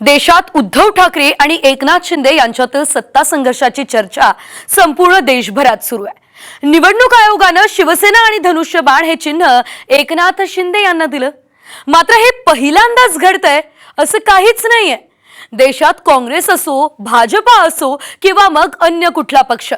देशात उद्धव ठाकरे आणि एकनाथ शिंदे यांच्यातील सत्ता संघर्षाची चर्चा संपूर्ण देशभरात सुरू आहे। निवडणूक आयोगाने शिवसेना आणि धनुष्यबाण हे चिन्ह एकनाथ शिंदे यांना दिलं। मात्र हे पहिल्यांदाच घडतंय असं काहीच नाहीये। देशात काँग्रेस असो, भाजपा असो किंवा मग अन्य कुठला पक्ष,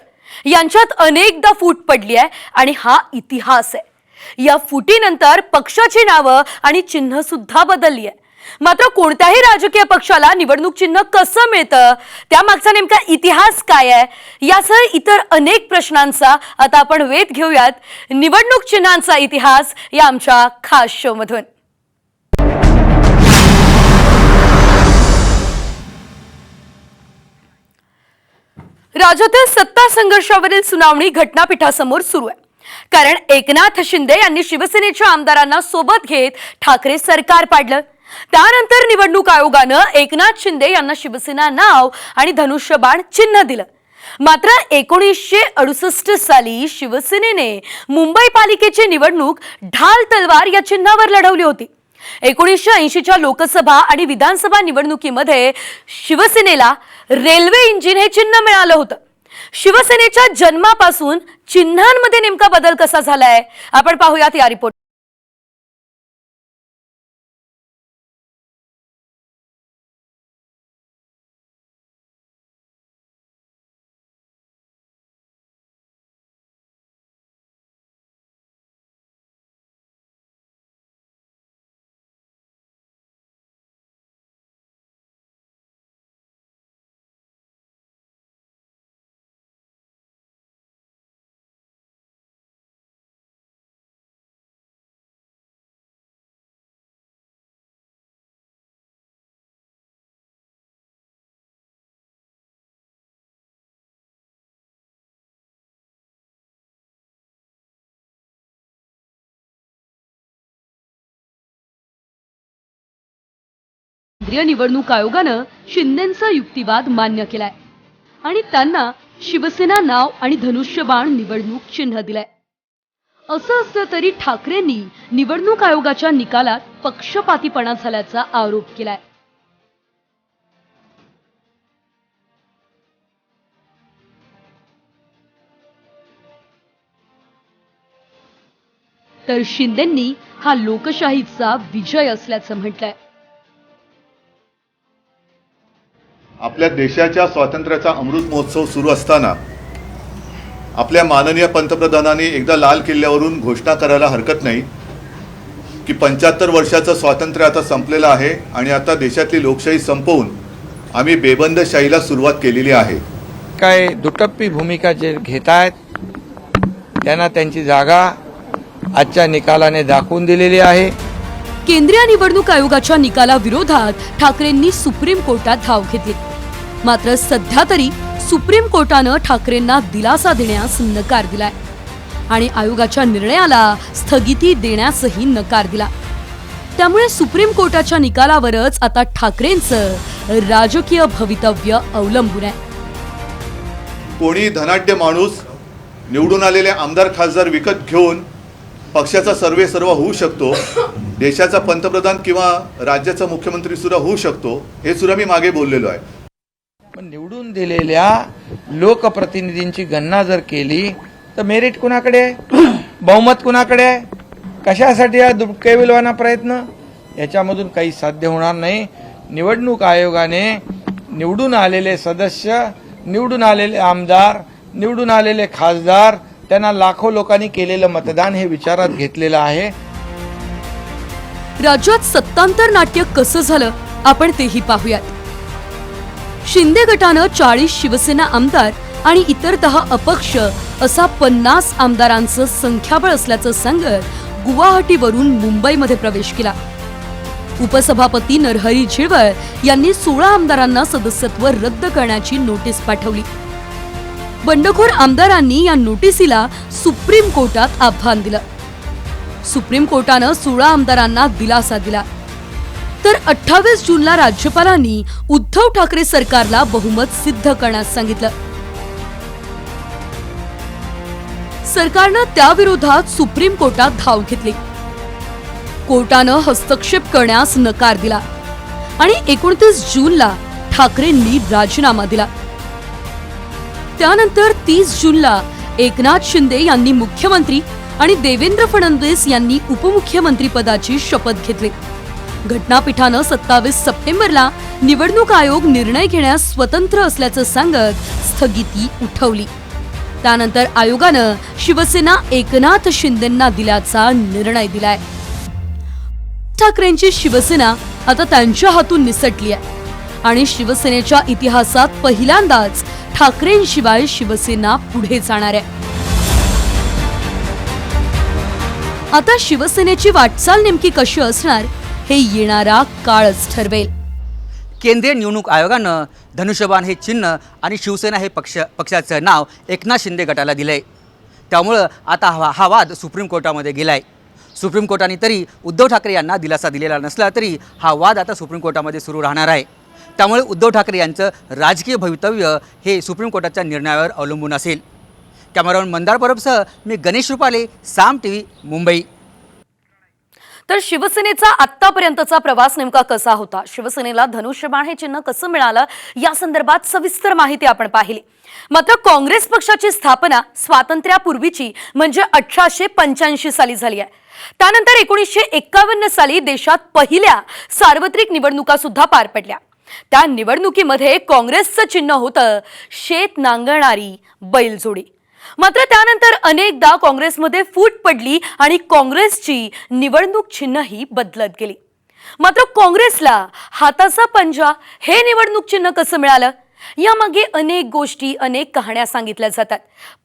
यांच्यात अनेकदा फूट पडली आहे आणि हा इतिहास आहे। या फुटीनंतर पक्षाची नावं आणि चिन्ह सुद्धा बदलली आहे। मात्र कोणत्याही राजकीय पक्षाला निवडणूक चिन्ह कसं मिळतं, त्यामागचा नेमका इतिहास काय आहे, यासह इतर अनेक प्रश्नांचा आता आपण वेध घेऊयात निवडणूक चिन्हांचा इतिहास या आमच्या खास शो मधून। राज्यातील सत्ता संघर्षावरील सुनावणी घटनापीठासमोर सुरू आहे। कारण एकनाथ शिंदे यांनी शिवसेनेच्या आमदारांना सोबत घेत ठाकरे सरकार पाडलं। त्यानंतर निवडणूक आयोगानं एकनाथ शिंदे यांना शिवसेना नाव आणि धनुष्यबाण चिन्ह दिलं। मात्र 1968 साली शिवसेनेने मुंबई पालिकेची निवडणूक ढाल तलवार या चिन्हावर लढवली होती। 1980 च्या लोकसभा आणि विधानसभा निवडणुकीमध्ये शिवसेनेला रेल्वे इंजिन हे चिन्ह मिळालं होतं। शिवसेनेच्या जन्मापासून चिन्हांमध्ये नेमका बदल कसा झालाय आपण पाहूयात या रिपोर्ट। केंद्रीय निवडणूक आयोगानं शिंदेंचा युक्तिवाद मान्य केलाय आणि त्यांना शिवसेना नाव आणि धनुष्यबाण निवडणूक चिन्ह दिलंय। असं असलं तरी ठाकरेंनी निवडणूक आयोगाच्या निकालात पक्षपातीपणा झाल्याचा आरोप केलाय। तर शिंदेंनी हा लोकशाहीचा विजय असल्याचं म्हटलंय। आपल्या देशाच्या स्वातंत्र्याचा अमृत महोत्सव सुरू असताना आपल्या माननीय पंतप्रधानांनी एकदा लाल किल्ल्यावरून घोषणा करायला हरकत नाही की 75 वर्षाचं स्वातंत्र्य आता संपलेलं आहे आणि आता देशातली लोकशाही संपवून आम्ही बेबंदशाहीला सुरुवात केलेली आहे। काय दुटप्पी भूमिका जे घेतायत त्यांना त्यांची जागा आजच्या निकालाने दाखवून दिलेली आहे। केंद्रीय निवडणूक आयोगाच्या निकालाविरोधात ठाकरेंनी सुप्रीम कोर्टात धाव घेतली। मात्र सध्या तरी सुप्रीम कोर्टानं ठाकरेंना दिलासा देण्यास नकार दिलाय आणि आयोगाच्या निर्णयाला स्थगिती देण्यासही नकार दिला। त्यामुळे सुप्रीम कोर्टाच्या निकालावरच आता ठाकरेंचं राजकीय भवितव्य अवलंबून आहे। कोणी धनाढ्य माणूस निवडून आलेले आमदार खासदार विकत घेऊन पक्षाचा सर्वेसर्वा होऊ शकतो, देशाचा पंतप्रधान किंवा राज्याचा मुख्यमंत्री सुद्धा होऊ शकतो, हे सुद्धा मी मागे बोललेलो आहे। पण निवडून दिलेल्या लोकप्रतिनिधींची गणना जर केली तर मेरिट कुणाकडे, बहुमत कुणाकडे, कशासाठी हा केविलवाना प्रयत्न, याच्यामधून काही साध्य होणार नाही। निवडणूक आयोगाने निवडून आलेले सदस्य, निवडून आलेले आमदार, निवडून आलेले खासदार, त्यांना लाखो लोकांनी केलेलं मतदान हे विचारात घेतलेलं आहे। राज्यात सत्तांतर नाट्य कसं झालं आपण तेही पाहूयात। शिंदे गटानं 40 शिवसेना आमदार आणि इतर 10 अपक्ष असा 50 आमदारांचं संख्याबळ असल्याचं सांगत गुवाहाटीवरून मुंबईमध्ये प्रवेश केला। उपसभापती नरहरी झिरवळ यांनी 16 आमदारांना सदस्यत्व रद्द करण्याची नोटीस पाठवली। बंडखोर आमदारांनी या नोटिसीला सुप्रीम कोर्टात आव्हान दिलं। सुप्रीम कोर्टानं 16 आमदारांना दिलासा दिला। तर 28 जूनला राज्यपालांनी उद्धव ठाकरे सरकारला बहुमत सिद्ध करण्यास सांगितलं। सरकारनं त्याविरोधात सुप्रीम कोर्टात धाव घेतली। कोर्टानं हस्तक्षेप करण्यास नकार दिला आणि 29 जूनला ठाकरेंनी राजीनामा दिला. त्यानंतर 30 जूनला एकनाथ शिंदे यांनी मुख्यमंत्री आणि देवेंद्र फडणवीस यांनी उपमुख्यमंत्री पदाची शपथ घेतली. घटनापीठानं 27 सप्टेंबरला निवडणूक आयोग निर्णय घेण्यास स्वतंत्र असल्याचं सांगत स्थगिती उठवली. त्यानंतर आयोगानं शिवसेना एकनाथ शिंदेंना दिल्याचा निर्णय दिलाय. ठाकरेंची शिवसेना आता त्यांच्या हातून निसटली आहे आणि शिवसेनेच्या इतिहासात पहिल्यांदाच ठाकरेंशिवाय शिवसेना पुढे जाणार आहे. आता शिवसेनेची वाटचाल नेमकी कशी असणार हे येणारा काळच ठरवेल. केंद्रीय निवडणूक आयोगानं धनुष्यबाण हे चिन्ह आणि शिवसेना हे पक्षाचं नाव एकनाथ शिंदे गटाला दिलंय. त्यामुळं आता हा वाद सुप्रीम कोर्टामध्ये गेलाय. सुप्रीम कोर्टाने तरी उद्धव ठाकरे यांना दिलासा दिलेला नसला तरी हा वाद आता सुप्रीम कोर्टामध्ये सुरू राहणार आहे. त्यामुळे उद्धव ठाकरे यांचं राजकीय भवितव्य हे सुप्रीम कोर्टाच्या निर्णयावर अवलंबून असेल. कॅमेरामॅन मंदार परबसह मी गणेश रुपाले, साम टीव्ही, मुंबई. तर शिवसेनेचा आतापर्यंतचा प्रवास नेमका कसा होता, शिवसेनेला धनुष्यबाण हे चिन्ह कसं मिळालं या संदर्भात सविस्तर माहिती आपण पाहिली. मात्र काँग्रेस पक्षाची स्थापना स्वातंत्र्यापूर्वीची म्हणजे 1885 साली झाली आहे. त्यानंतर 1951 साली देशात पहिल्या सार्वत्रिक निवडणुका सुद्धा पार पडल्या. त्या निवडणुकीमध्ये काँग्रेसचं चिन्ह होतं शेत नांगरणारी बैलजोडी. मात्र त्यानंतर अनेकदा काँग्रेसमध्ये फूट पडली आणि काँग्रेसची निवडणूक चिन्हही बदलत गेली. मात्र काँग्रेसला हाताचा पंजा हे निवडणूक चिन्ह कसं मिळालं यामागे अनेक गोष्टी, अनेक कहाण्या सांगितल्या जातात.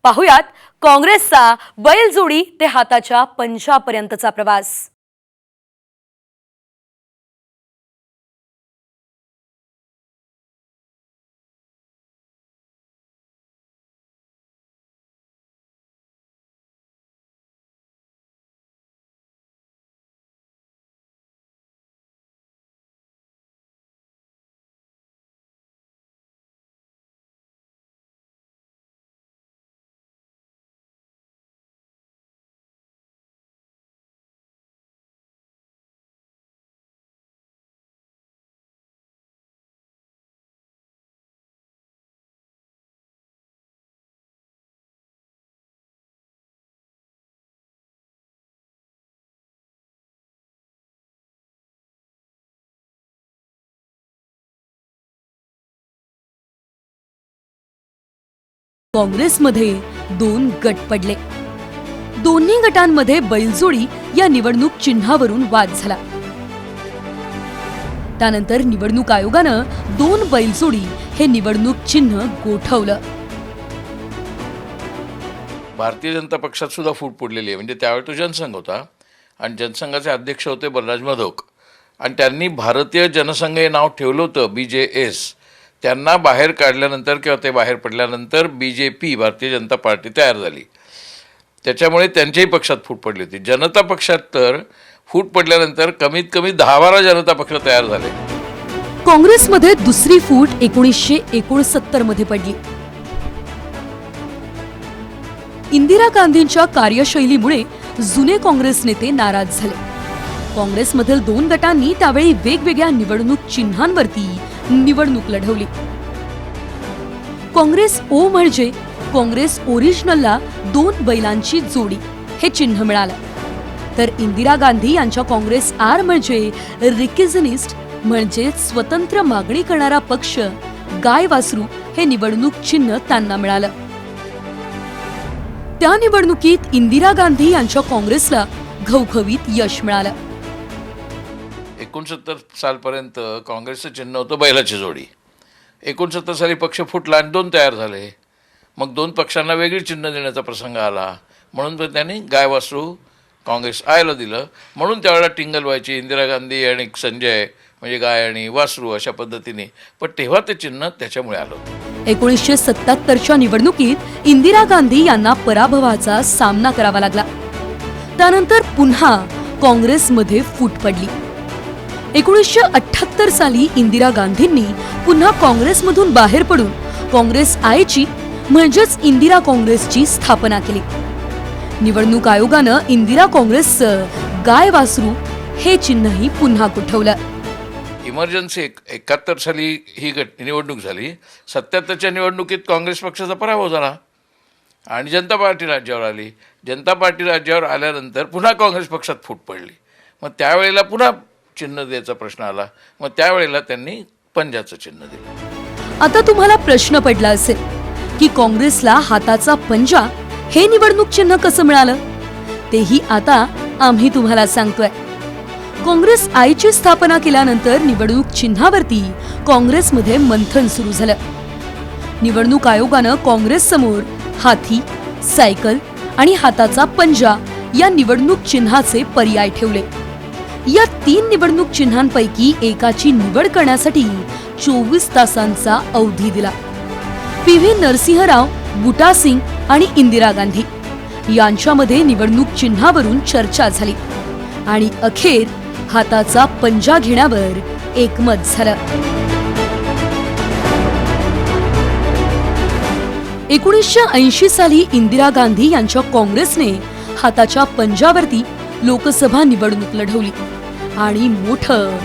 पाहुयात काँग्रेसचा बैलजोडी ते हाताच्या पंजापर्यंतचा प्रवास. काँग्रेसमध्ये 2 गट पडले. दोन्ही गटांमध्ये बैलजोडी या निवडणूक चिन्हावरून वाद झाला. त्यानंतर निवडणूक आयोगानं 2 बैलजोडी हे निवडणूक चिन्ह गोठवलं. भारतीय जनता पक्षात सुद्धा फूट पडलेली आहे. म्हणजे त्यावेळी तो जनसंघ होता आणि जनसंघाचे अध्यक्ष होते बलराज मधोक आणि त्यांनी भारतीय जनसंघ हे नाव ठेवलं होतं BJS. त्यांना बाहेर काढल्यानंतर किंवा ते बाहेर पडल्यानंतर BJP भारतीय जनता पार्टी तयार झाली. त्याच्यामुळे त्यांच्याही पक्षात फूट पडली होती. जनता पक्षात तर फूट पडल्यानंतर कमीत कमी 10-12 जनता पक्ष तयार झाले. काँग्रेसमध्ये दुसरी फूट 1969 मध्ये पडली. इंदिरा गांधींच्या कार्यशैलीमुळे जुने काँग्रेस नेते नाराज झाले. काँग्रेसमधील 2 गटांनी त्यावेळी वेगवेगळ्या निवडणूक चिन्हांवरती निवडणूक लढवली. काँग्रेस ओ म्हणजे काँग्रेस ओरिजिनलला 2 बैलांची जोडी हे चिन्ह मिळालं. तर इंदिरा गांधी यांच्या काँग्रेस आर म्हणजे रिकिझनिस्ट म्हणजे स्वतंत्र मागणी करणारा पक्ष गाय वासरू हे निवडणूक चिन्ह त्यांना मिळालं. त्या निवडणुकीत इंदिरा गांधी यांच्या काँग्रेसला घवघवीत यश मिळालं. 69 सालपर्यंत काँग्रेसचं चिन्ह होतं बैलाची जोडी. 69 साली पक्ष फुटला आणि 2 तयार झाले. मग 2 पक्षांना वेगळी चिन्ह देण्याचा प्रसंग आला. म्हणून तर त्यांनी गाय वासरू काँग्रेस आयला दिलं. म्हणून त्यावेळेला टिंगल व्हायची इंदिरा गांधी आणि संजय म्हणजे गाय आणि वासरू अशा पद्धतीने. पण तेव्हा ते चिन्ह त्याच्यामुळे आलं होतं. 1977च्या निवडणुकीत इंदिरा गांधी यांना पराभवाचा सामना करावा लागला. त्यानंतर पुन्हा काँग्रेसमध्ये फूट पडली. 1978 साली इंदिरा गांधींनी पुन्हा काँग्रेसमधून बाहेर पडून काँग्रेस आयची म्हणजेच इंदिरा काँग्रेसची स्थापना केली. निवडणूक आयोगानं इंदिरा काँग्रेसचं गाय वासरू हे चिन्हही पुन्हा गोठवलं. इमर्जन्सी 71 साली ही निवडणूक झाली. 77च्या निवडणुकीत काँग्रेस पक्षाचा पराभव झाला आणि जनता पार्टी राज्यावर आली. जनता पार्टी राज्यावर आल्यानंतर पुन्हा काँग्रेस पक्षात फूट पडली. मग त्यावेळेला पुन्हा चिन्ह द्यायचा प्रश्न आला. मग त्यावेळेला त्यांनी पंजाचं चिन्ह दिलं. आता तुम्हाला प्रश्न पडला असेल की काँग्रेसला हाताचा पंजा हे निवडणूक चिन्ह कसं मिळालं? तेही आता आम्ही तुम्हाला सांगतोय. काँग्रेस आयची स्थापना केल्यानंतर निवडणूक चिन्हावरती काँग्रेसमध्ये मंथन सुरू झालं. निवडणूक आयोगानं काँग्रेस समोर हाती, सायकल आणि हाताचा पंजा या निवडणूक चिन्हाचे पर्याय ठेवले. या 3 निवडणूक चिन्हांपैकी एकाची निवड करण्यासाठी 24 तासांचा अवधी दिला. पी.व्ही. नरसिंहराव, बुटा सिंग आणि इंदिरा गांधी यांच्यामध्ये निवडणूक चिन्हावरून चर्चा झाली आणि अखेर हाताचा पंजा घेण्यावर एकमत झालं. 1980 साली इंदिरा गांधी यांच्या काँग्रेसने हाताच्या पंजावरती लोकसभा निवडणूक लढवली आणि मोठं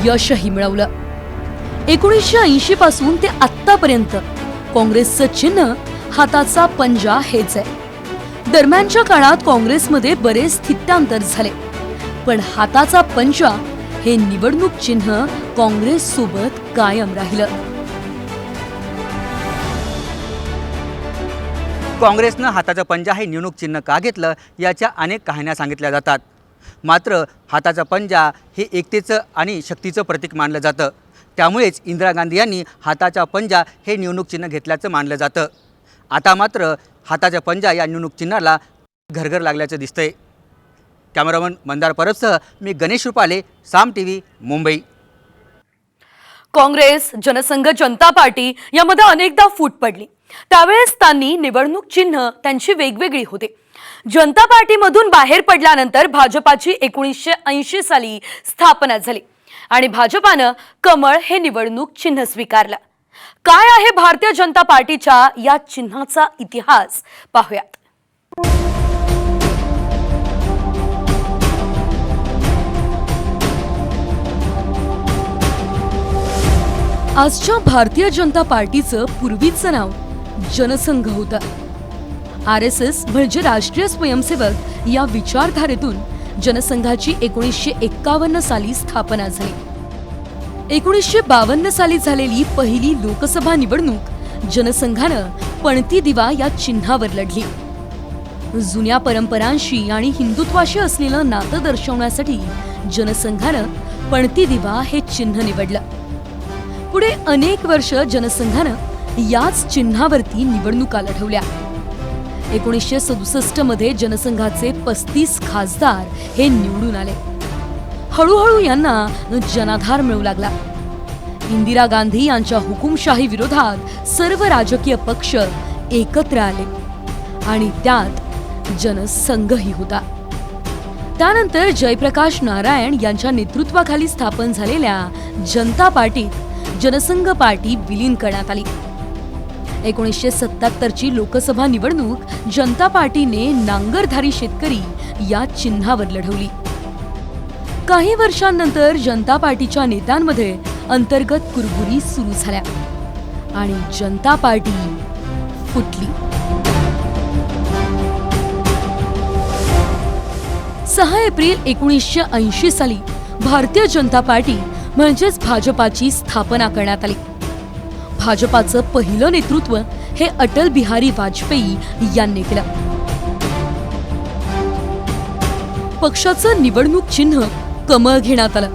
यशही मिळवलं. 1980 पासून ते आत्तापर्यंत काँग्रेसचं चिन्ह हाताचा पंजा हेच आहे. दरम्यानच्या काळात काँग्रेसमध्ये बरेच स्थित्यांतर झाले, पण हाताचा पंजा हे निवडणूक चिन्ह काँग्रेस सोबत कायम राहिलं. काँग्रेसनं हाताचा पंजा हे निवडणूक चिन्ह का घेतलं याच्या अनेक कहाण्या सांगितल्या जातात. मात्र हाताचा पंजा हे एकतेचं आणि शक्तीचं प्रतीक मानलं जातं. त्यामुळेच इंदिरा गांधी यांनी हाताचा पंजा हे निवडणूक चिन्ह घेतल्याचं मानलं जातं. आता मात्र हाताचा पंजा या निवडणूक चिन्हाला घरघर लागल्याचं दिसतंय. कॅमेरामन मंदार परबसह मी गणेश रुपाले, साम टीव्ही, मुंबई. काँग्रेस, जनसंघ, जनता पार्टी यामध्ये अनेकदा फूट पडली. त्यावेळेस त्यांनी निवडणूक चिन्ह त्यांची वेगवेगळी होते. जनता पार्टीमधून बाहेर पडल्यानंतर भाजपाची 1980 साली स्थापना झाली आणि भाजपानं कमळ हे निवडणूक चिन्ह स्वीकारलं. काय आहे भारतीय जनता पार्टीच्या या चिन्हाचा इतिहास पाहूयात. आजच्या भारतीय जनता पार्टीचं पूर्वीचं नाव जनसंघ होतं. RSS म्हणजे राष्ट्रीय स्वयंसेवक या विचारधारेतून जनसंघाची 1951 साली स्थापना झाली. 1952 साली झालेली पहिली लोकसभा निवडणूक जनसंघानं पणती दिवा या चिन्हावर लढली. जुन्या परंपरांशी आणि हिंदुत्वाशी असलेलं नातं दर्शवण्यासाठी जनसंघानं पणती दिवा हे चिन्ह निवडलं. पुढे अनेक वर्ष जनसंघानं याच चिन्हावरती निवडणुका लढवल्या. 1967 मध्ये जनसंघाचे 35 खासदार हे निवडून आले. हळूहळू यांना जनाधार मिळू लागला. इंदिरा गांधी यांच्या हुकुमशाही विरोधात सर्व राजकीय पक्ष एकत्र आले आणि त्यात जनसंघही होता. त्यानंतर जयप्रकाश नारायण यांच्या नेतृत्वाखाली स्थापन झालेल्या जनता पार्टीत जनसंघ पार्टी विलीन करण्यात आली. 1977ची लोकसभा निवडणूक जनता पार्टीने नांगरधारी शेतकरी या चिन्हावर लढवली. काही वर्षांनंतर जनता पार्टीच्या नेत्यांमध्ये अंतर्गत कुरबुरी सुरू झाल्या आणि जनता पार्टी फुटली. 6 एप्रिल 1980 साली भारतीय जनता पार्टी म्हणजेच भाजपाची स्थापना करण्यात आली. भाजपाचं पहिलं नेतृत्व हे अटल बिहारी वाजपेयी यांनी केलं. पक्षाचं निवडणूक चिन्ह कमळ घेण्यात आलं.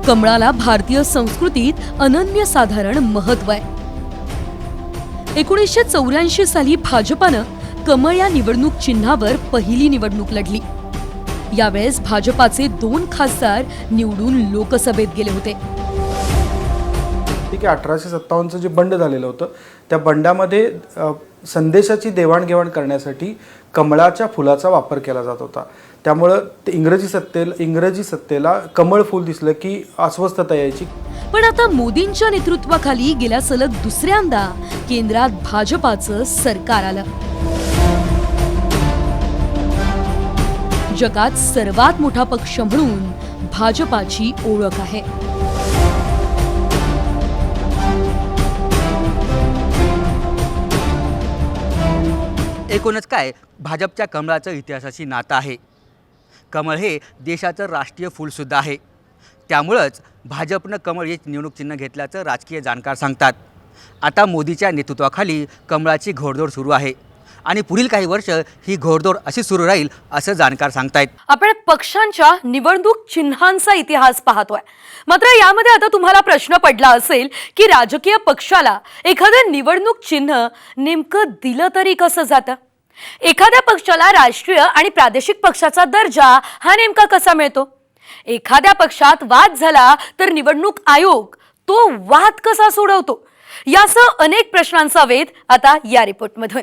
कमळाला भारतीय संस्कृतीत अनन्यसाधारण महत्व आहे. 1984 साली भाजपानं कमळ या निवडणूक चिन्हावर पहिली निवडणूक लढली. यावेळेस भाजपाचे 2 खासदार निवडून लोकसभेत गेले होते. ठीक आहे, 1857चं जे बंड झालेलं होतं त्या बंडामध्ये संदेशाची देवाणघेवाण करण्यासाठी कमळाच्या फुलाचा वापर केला जात होता. त्यामुळं ते इंग्रजी सत्तेला कमळ फूल दिसलं की अस्वस्थता यायची. पण आता मोदींच्या नेतृत्वाखाली गेल्या सलग दुसऱ्यांदा केंद्रात भाजपाचं सरकार आलं. जगात सर्वात मोठा पक्ष म्हणून भाजपाची ओळख आहे. एकूणच काय भाजपच्या कमळाचं इतिहासाशी नातं आहे. कमळ हे देशाचं राष्ट्रीय फूलसुद्धा आहे. त्यामुळंच भाजपनं कमळ हे निवडणूक चिन्ह घेतल्याचं राजकीय जाणकार सांगतात. आता मोदीच्या नेतृत्वाखाली कमळाची घोडदौड सुरू आहे आणि पुढील काही वर्ष ही घोडदौड अशी सुरू राहील असं जाणकार सांगतायत. आपण पक्षांच्या निवडणूक चिन्हांचा इतिहास पाहतोय. मात्र यामध्ये आता तुम्हाला प्रश्न पडला असेल की राजकीय पक्षाला एखादं निवडणूक चिन्ह नेमकं दिलं तरी कसं जातं? एखाद्या पक्षाला राष्ट्रीय आणि प्रादेशिक पक्षाचा दर्जा हा नेमका कसा मिळतो? एखाद्या पक्षात वाद झाला तर निवडणूक आयोग तो वाद कसा सोडवतो? यासह अनेक प्रश्नांचा वेध आता या रिपोर्टमधून.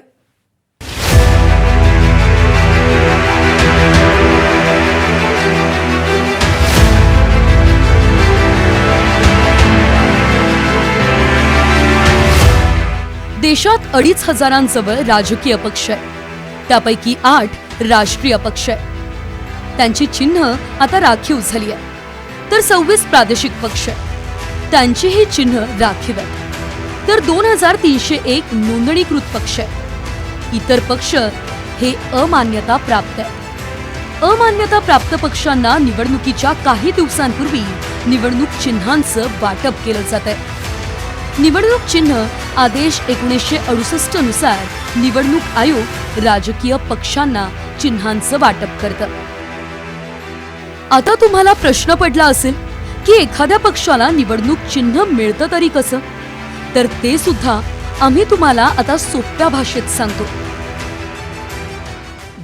देशात 2,500 राजकीय पक्ष आहेत. त्यापैकी 8 राष्ट्रीय पक्ष आहेत. त्यांची चिन्ह आता राखीव झाली आहे. तर 26 प्रादेशिक पक्ष आहेत. त्यांचीही चिन्ह राखीव आहेत. तर 2,301 नोंदणीकृत पक्ष आहेत. इतर पक्ष हे अमान्यता प्राप्त आहेत. अमान्यता प्राप्त पक्षांना निवडणुकीच्या काही दिवसांपूर्वी निवडणूक चिन्हांचं वाटप केलं जात आहे. निवडणूक चिन्ह आदेश 1968 नुसार निवडणूक आयोग राजकीय पक्षांना चिन्हांचं वाटप करतं. आता तुम्हाला प्रश्न पडला असेल की एखाद्या पक्षाला निवडणूक चिन्ह मिळतं तरी कसं? तर ते सुद्धा आम्ही तुम्हाला आता सोप्या भाषेत सांगतो.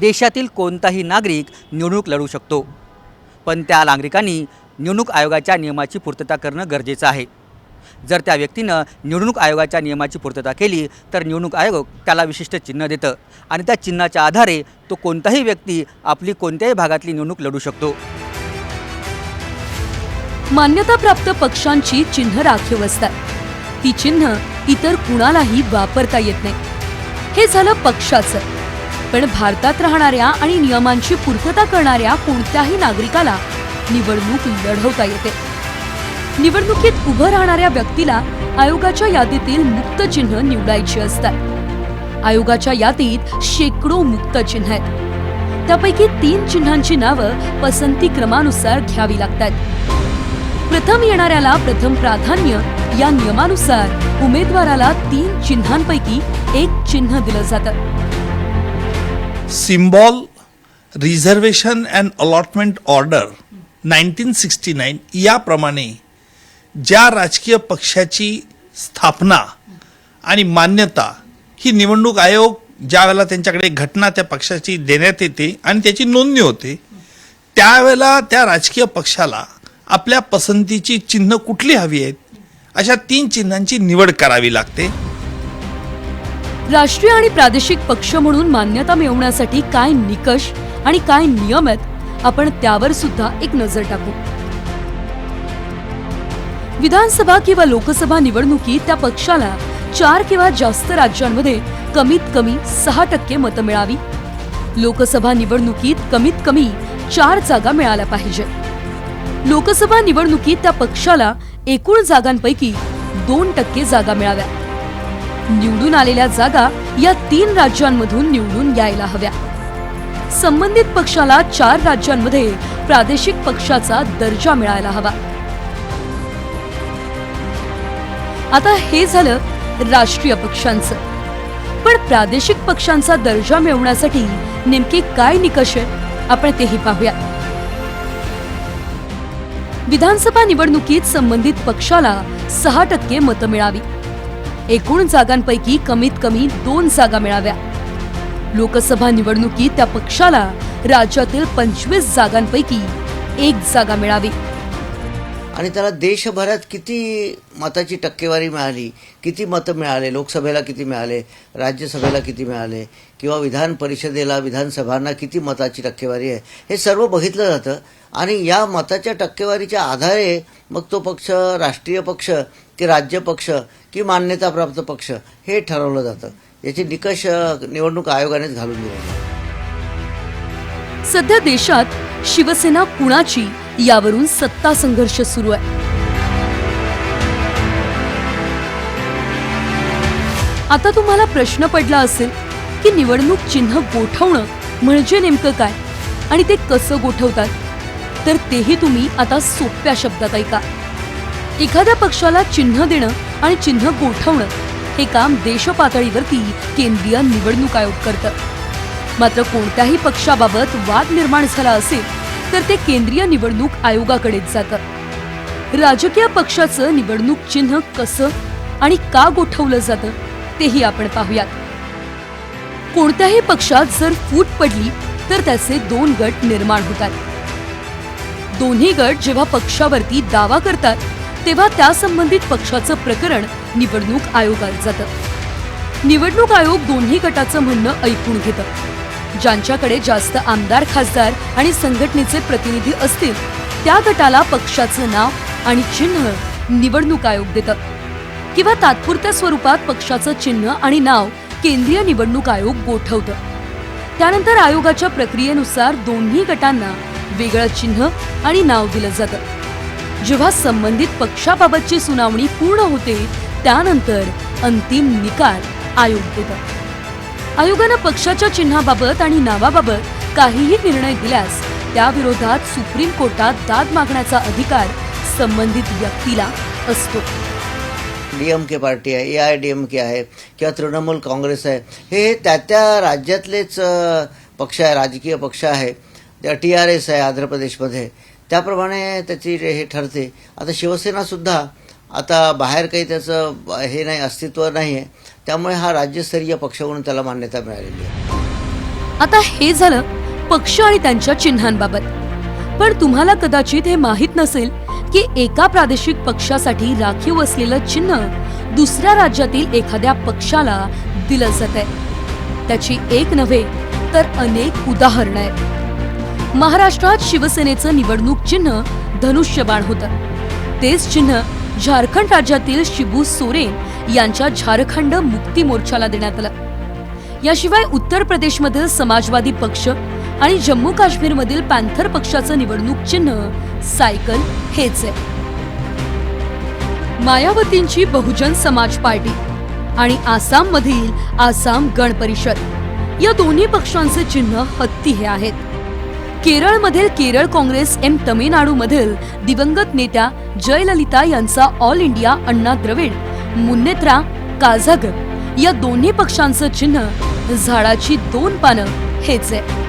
देशातील कोणताही नागरिक निवडणूक लढू शकतो, पण त्या नागरिकांनी निवडणूक आयोगाच्या नियमाची पूर्तता करणं गरजेचं आहे. जर त्या व्यक्तीनं निवडणूक आयोगाच्या नियमाची पूर्तता केली तर निवडणूक आयोग त्याला विशिष्ट चिन्ह देतं आणि त्या चिन्हाच्या आधारे तो कोणताही व्यक्ती आपली कोणत्याही भागातली निवडणूक लढू शकतो. मान्यताप्राप्त पक्षांची चिन्ह राखीव असतात. ती चिन्ह इतर कुणालाही वापरता येत नाही. हे झालं पक्षाचं. पण भारतात राहणाऱ्या आणि नियमांची पूर्तता करणाऱ्या कोणत्याही नागरिकाला निवडणूक लढवता येते. निवडणुकीत उभं राहणाऱ्या व्यक्तीला आयोगाच्या यादीतील मुक्त चिन्ह निवडायची असतात. आयोगाच्या यादीत शेकडो मुक्त चिन्ह आहेत. त्यापैकी 3 चिन्हांची नावं पसंती क्रमानुसार घ्यावी लागतात. प्रथम येणाऱ्याला प्रथम प्राधान्य या नियमानुसार उमेदवाराला 3 चिन्हांपैकी 1 चिन्ह दिलं जातं. Symbol reservation and allotment order 1969 याप्रमाणे ज्या राजकीय पक्षाची स्थापना आणि मान्यता ही निवडणूक आयोग ज्या वेळेला त्यांच्याकडे घटना त्या पक्षाची देण्यात येते आणि त्याची नोंदणी होते, त्यावेळेला त्या राजकीय पक्षाला आपल्या पसंतीची चिन्ह कुठली हवी आहेत अशा 3 चिन्हांची निवड करावी लागते. राष्ट्रीय आणि प्रादेशिक पक्ष म्हणून मान्यता मिळवण्यासाठी काय निकष आणि काय नियम आहेत, आपण त्यावर सुद्धा एक नजर टाकू. विधानसभा किंवा लोकसभा निवडणुकीत त्या पक्षाला 4 किंवा जास्त राज्यांमध्ये कमीत कमी 6% मतं मिळावी. लोकसभा निवडणुकीत कमीत कमी 4 जागा मिळाल्या पाहिजे. लोकसभा निवडणुकीत त्या पक्षाला एकूण जागांपैकी 2% जागा मिळाव्या. निवडून आलेल्या जागा या 3 राज्यांमधून निवडून यायला हव्या. संबंधित पक्षाला 4 राज्यांमध्ये प्रादेशिक पक्षाचा दर्जा मिळायला हवा. आता हे झालं राष्ट्रीय पक्षांचं. पण प्रादेशिक पक्षांचा दर्जा मिळवण्यासाठी नेमके काय निकष आहेत, आपण तेही पाहूया. विधानसभा निवडणुकीत संबंधित पक्षाला 6% मतं मिळावी. एकूण जागांपैकी कमीत कमी 2 जागा मिळाव्या. लोकसभा निवडणुकीत त्या पक्षाला राज्यातील 25 जागांपैकी 1 जागा मिळावी. आणि त्याला देशभरात किती मताची टक्केवारी मिळाली, किती मतं मिळाले, लोकसभेला किती मिळाले, राज्यसभेला किती मिळाले, किंवा विधान परिषदेला विधानसभांना किती मताची टक्केवारी आहे, हे सर्व बघितलं जातं. आणि या मताच्या टक्केवारीच्या आधारे मग तो पक्ष राष्ट्रीय पक्ष की राज्य पक्ष की मान्यताप्राप्त पक्ष हे ठरवलं जातं. याचे निकष निवडणूक आयोगानेच घालून दिले. सध्या देशात शिवसेना कुणाची यावरून सत्ता संघर्ष सुरू आहे. आता तुम्हाला प्रश्न पडला असेल की निवडणूक चिन्ह गोठवणं म्हणजे नेमकं काय आणि ते कसं गोठवतात, तर तेही तुम्ही आता सोप्या शब्दात ऐका. एखाद्या पक्षाला चिन्ह देणं आणि चिन्ह गोठवणं हे काम देशपातळीवरती केंद्रीय निवडणूक आयोग करतं. मात्र कोणत्याही पक्षाबाबत वाद निर्माण झाला असेल तर ते केंद्रीय निवडणूक आयोगाकडेच जातं. राजकीय पक्षाचं निवडणूक चिन्ह कसं आणि का गोठवलं जातं तेही आपण पाहूयात. कोणत्याही पक्षात जर फूट पडली तर त्याचे 2 गट निर्माण होतात. दोन्ही गट जेव्हा पक्षावरती दावा करतात तेव्हा त्या संबंधित पक्षाचं प्रकरण निवडणूक आयोगात जातं. निवडणूक आयोग दोन्ही गटाचं म्हणणं ऐकून घेतं. ज्यांच्याकडे जास्त आमदार, खासदार आणि संघटनेचे प्रतिनिधी असतील त्या गटाला पक्षाचं नाव आणि चिन्ह निवडणूक आयोग देतं किंवा तात्पुरत्या स्वरूपात पक्षाचं चिन्ह आणि नाव केंद्रीय निवडणूक आयोग गोठवतं. त्यानंतर आयोगाच्या प्रक्रियेनुसार दोन्ही गटांना वेगळं चिन्ह आणि नाव दिलं जातं. जेव्हा संबंधित पक्षाबाबतची सुनावणी पूर्ण होते त्यानंतर अंतिम निकाल आयोग देतं. आयोगानं पक्षाच्या चिन्हाबाबत आणि नावाबाबत काहीही निर्णय दिल्यास त्याविरोधात सुप्रीम कोर्टात दाद मागण्याचा अधिकार संबंधित व्यक्तीला असतो. DMK पार्टी आहे, AIDMK आहे किंवा तृणमूल काँग्रेस आहे, हे त्या राज्यातलेच पक्ष आहे, राजकीय पक्ष आहे. TRS आहे आंध्र प्रदेशमध्ये, त्याप्रमाणे त्याची हे ठरते. आता शिवसेनासुद्धा आता बाहेर काही त्याचं हे नाही, अस्तित्व नाही आहे, त्यामुळे हा राज्यस्तरीय पक्ष म्हणून त्याला मान्यता मिळालेली आहे. आता हे झालं पक्ष आणि त्यांच्या चिन्हांबाबत. पण तुम्हाला कदाचित हे माहीत नसेल की एका प्रादेशिक पक्षासाठी राखीव असलेलं चिन्ह दुसऱ्या राज्यातील एखाद्या पक्षाला दिलं जातंय. त्याची एक नव्हे तर अनेक उदाहरणं आहेत. महाराष्ट्रात शिवसेनेचं निवडणूक चिन्ह धनुष्यबाण होतं. तेच चिन्ह झारखंड राज्यातील शिबू सोरेन यांच्या झारखंड मुक्ती मोर्चाला देण्यात आलं. याशिवाय उत्तर प्रदेशमधील समाजवादी पक्ष आणि जम्मू काश्मीरमधील पॅन्थर पक्षाचं निवडणूक चिन्ह सायकल हेच आहे. मायावतींची बहुजन समाज पार्टी आणि आसाममधील आसाम गण परिषद या दोन्ही पक्षांचे चिन्ह हत्ती हे आहेत. केरळमधील केरळ काँग्रेस तमिळनाडूमधील दिवंगत नेत्या जयललिता यांचा ऑल इंडिया अण्णा द्रविड मुन्नेत्रा काझागर या दोन्ही पक्षांचं चिन्ह झाडाची 2 पानं हेच आहे.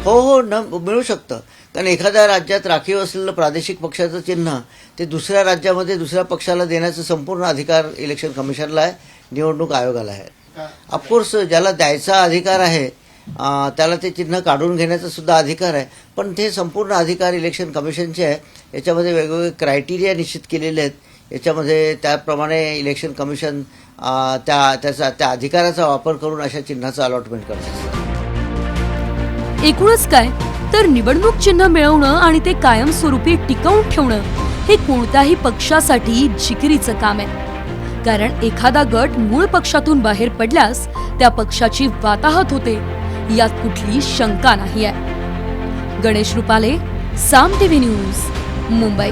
हो मिळू शकतं. कारण एखाद्या राज्यात राखीव असलेलं प्रादेशिक पक्षाचं चिन्ह ते दुसऱ्या राज्यामध्ये दुसऱ्या पक्षाला देण्याचा संपूर्ण अधिकार इलेक्शन कमिशनला आहे, निवडणूक आयोगाला आहे. ऑफकोर्स ज्याला द्यायचा अधिकार आहे त्याला ते चिन्ह काढून घेण्याचा सुद्धा अधिकार आहे, पण ते संपूर्ण अधिकार इलेक्शन कमिशनचे आहे. याच्यामध्ये वेगवेगळे क्रायटेरिया निश्चित केलेले आहेत. याच्यामध्ये त्याप्रमाणे इलेक्शन कमिशन त्या अधिकाराचा वापर करून अशा चिन्हाचं अलॉटमेंट करत असतं. एकूणच काय तर निवडणूक चिन्ह मिळवणं आणि ते कायमस्वरूपी टिकवून ठेवणं हे कोणत्याही पक्षासाठी जिकिरीचं काम आहे. कारण एखादा गट मूळ पक्षातून बाहेर पडल्यास त्या पक्षाची वाताहत होते यात कुठली शंका नाही आहे. गणेश रुपाले, साम TV न्यूज, मुंबई.